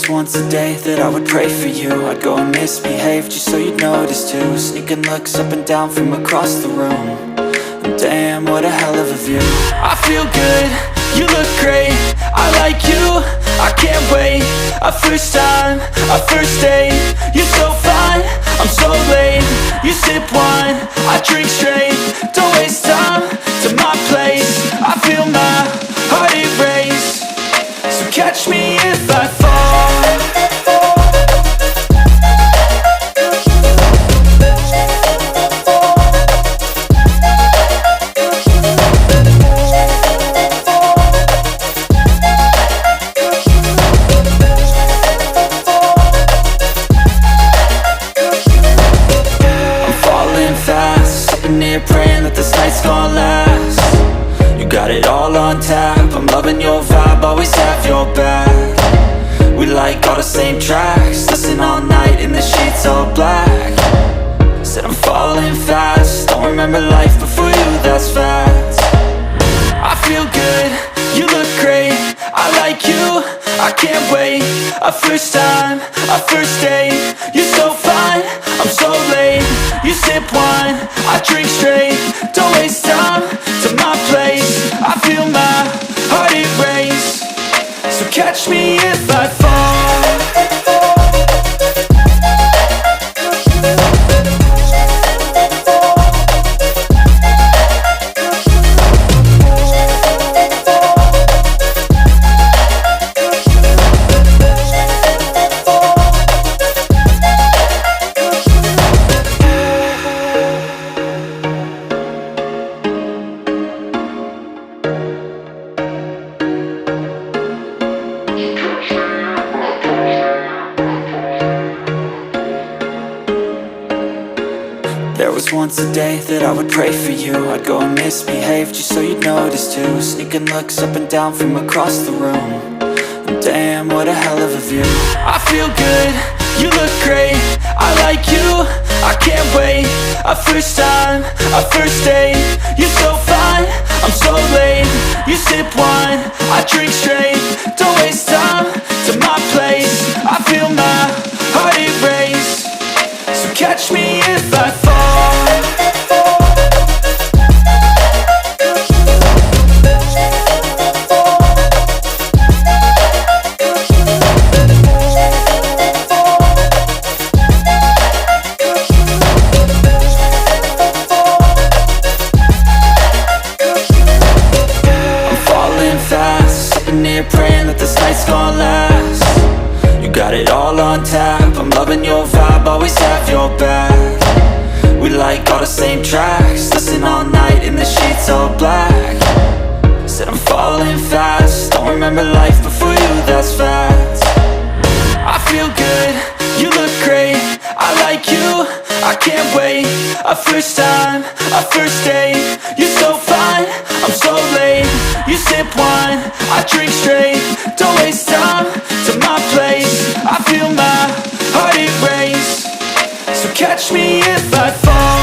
was once a day that I would pray for you. I'd go and misbehave just so you'd notice too. Sneaking looks up and down from across the room. And damn, what a hell of a view. I feel good, you look great, I like you, I can't wait. A first time, a first date, you're so fine, I'm so late. You sip wine, I drink straight, don't waste time to my place. I feel my heart erase, so catch me if I fall. Praying that this night's gonna last. You got it all on tap, I'm loving your vibe, always have your back. We like all the same tracks, listen all night in the sheets all black. Said I'm falling fast, don't remember life before you, that's fact. I feel good, you look great, I like you, I can't wait. A first time, a first date, you're so fine, I'm so late. You sip wine, I drink straight, don't waste time to my place. I feel my heart erase, so catch me if I fall. There was once a day that I would pray for you. I'd go and misbehave just so you'd notice too. Sneaking looks up and down from across the room. And damn, what a hell of a view. I feel good, you look great, I like you, I can't wait. A first time, a first date, you're so fine, I'm so late. You sip wine, I drink straight, don't waste time to my place. I feel my heart erase, so catch me if I fall. Praying that this night's gonna last. You got it all on tap, I'm loving your vibe, always have your back. We like all the same tracks, listen all night in the sheets all black. Said I'm falling fast, don't remember life before you, that's fact. I feel good, you look great, I like you, I can't wait. A first time, a first date, you're so fine, I'm so late. You sip wine, I drink straight, don't waste time to my place. I feel my heart erase, so catch me if I fall.